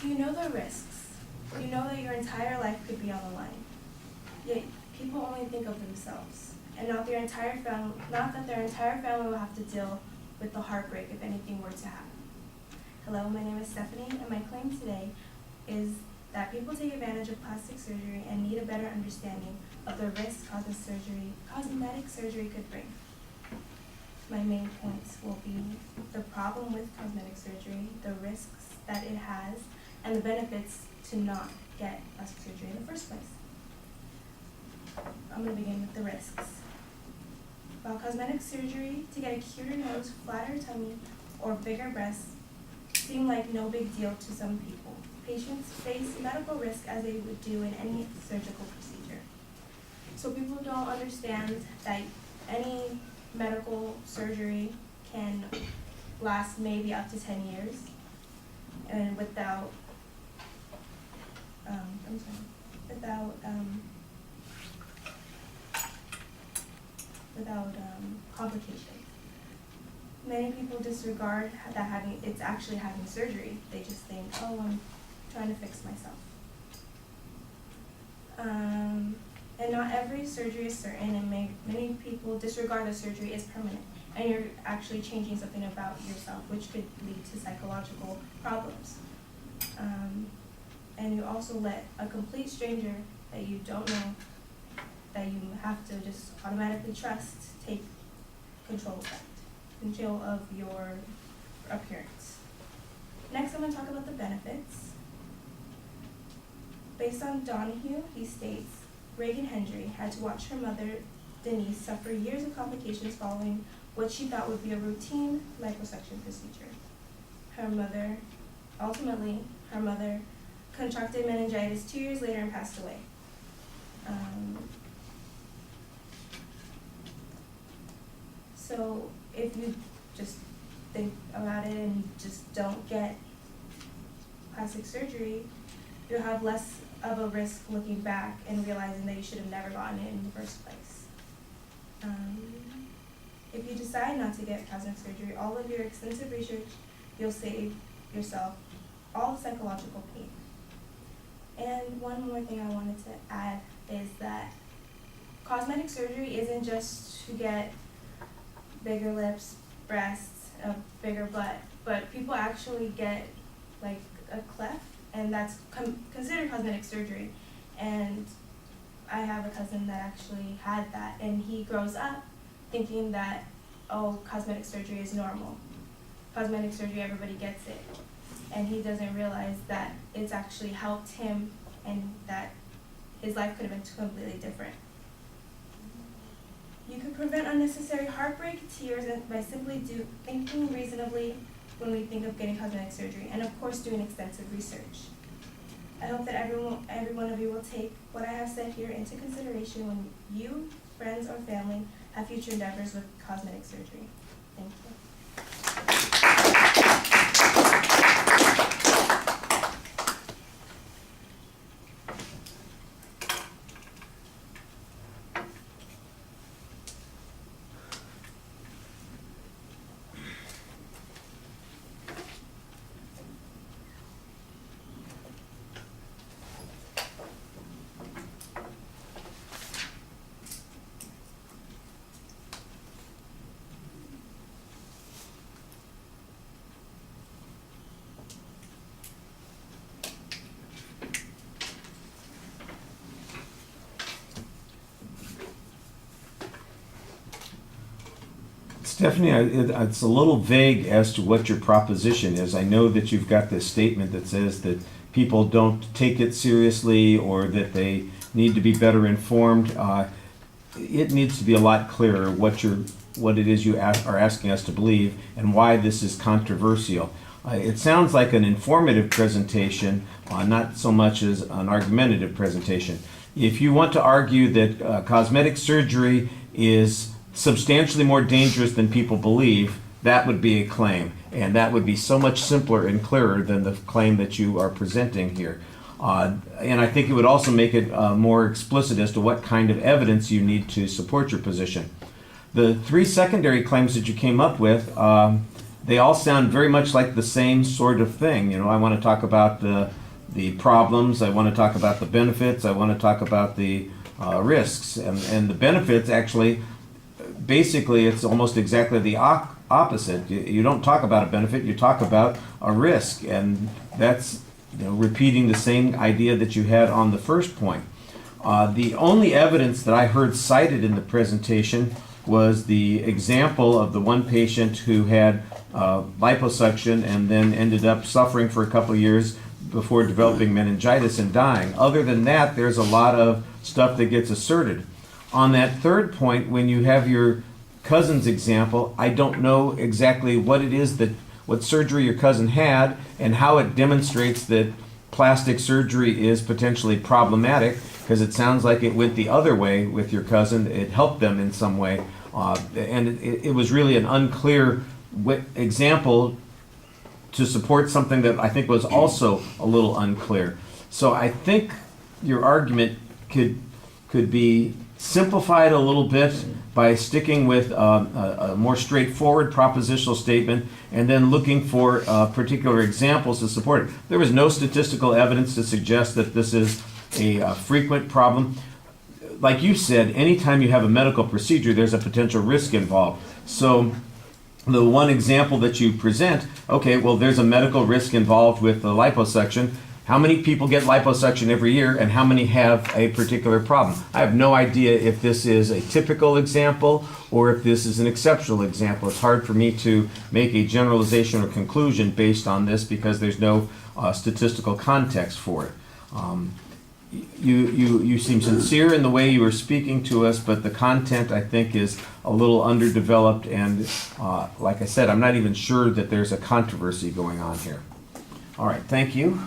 You know the risks. You know that your entire life could be on the line. Yet people only think of themselves, and not that their entire family will have to deal with the heartbreak if anything were to happen. Hello, my name is Stephanie, and my claim today is that people take advantage of plastic surgery and need a better understanding of the risks cosmetic surgery could bring. My main points will be the problem with cosmetic surgery, the risks that it has, and the benefits to not get plastic surgery in the first place. I'm going to begin with the risks. While cosmetic surgery to get a cuter nose, flatter tummy, or bigger breasts seem like no big deal to some people, patients face medical risk as they would do in any surgical procedure. So people don't understand that any medical surgery can last maybe up to 10 years, and without complications. Many people disregard that it's actually having surgery. They just think, oh, I'm trying to fix myself. And not every surgery is certain, and many people disregard that surgery is permanent, and you're actually changing something about yourself, which could lead to psychological problems. And you also let a complete stranger that you don't know, that you have to just automatically trust, take control of your appearance. Next, I'm going to talk about the benefits. Based on Donahue, he states, Reagan Hendry had to watch her mother, Denise, suffer years of complications following what she thought would be a routine liposuction procedure. Ultimately, her mother contracted meningitis 2 years later and passed away. So if you just think about it and just don't get plastic surgery, you'll have less of a risk looking back and realizing that you should have never gotten it in the first place. If you decide not to get plastic surgery, all of your extensive research, you'll save yourself all the psychological pain. And one more thing I wanted to add is that cosmetic surgery isn't just to get bigger lips, breasts, a bigger butt, but people actually get like a cleft, and that's considered cosmetic surgery. And I have a cousin that actually had that, and he grows up thinking that, oh, cosmetic surgery is normal. Cosmetic surgery, everybody gets it. And he doesn't realize that it's actually helped him and that his life could have been completely different. You can prevent unnecessary heartbreak, tears, by simply thinking reasonably when we think of getting cosmetic surgery, and of course doing extensive research. I hope that every one of you will take what I have said here into consideration when you, friends, or family have future endeavors with cosmetic surgery. Thank you. Stephanie, it's a little vague as to what your proposition is. I know that you've got this statement that says that people don't take it seriously or that they need to be better informed. It needs to be a lot clearer what it is you are asking us to believe and why this is controversial. It sounds like an informative presentation, not so much as an argumentative presentation. If you want to argue that cosmetic surgery is substantially more dangerous than people believe, that would be a claim. And that would be so much simpler and clearer than the claim that you are presenting here. And I think it would also make it more explicit as to what kind of evidence you need to support your position. The three secondary claims that you came up with, they all sound very much like the same sort of thing. You know, I want to talk about the problems, I want to talk about the benefits, I want to talk about the risks. And the benefits actually, basically, it's almost exactly the opposite. You don't talk about a benefit, you talk about a risk. And that's, you know, repeating the same idea that you had on the first point. The only evidence that I heard cited in the presentation was the example of the one patient who had liposuction and then ended up suffering for a couple of years before developing meningitis and dying. Other than that, there's a lot of stuff that gets asserted. On that third point, when you have your cousin's example, I don't know exactly what it is what surgery your cousin had and how it demonstrates that plastic surgery is potentially problematic, because it sounds like it went the other way with your cousin. It helped them in some way. And it was really an unclear example to support something that I think was also a little unclear. So I think your argument could be simplified a little bit by sticking with a more straightforward propositional statement and then looking for particular examples to support it. There was no statistical evidence to suggest that this is a frequent problem. Like you said, anytime you have a medical procedure, there's a potential risk involved. So the one example that you present, okay, well, there's a medical risk involved with the liposuction. How many people get liposuction every year and how many have a particular problem? I have no idea if this is a typical example or if this is an exceptional example. It's hard for me to make a generalization or conclusion based on this because there's no statistical context for it. You seem sincere in the way you were speaking to us, but the content, I think, is a little underdeveloped, and like I said, I'm not even sure that there's a controversy going on here. All right, thank you.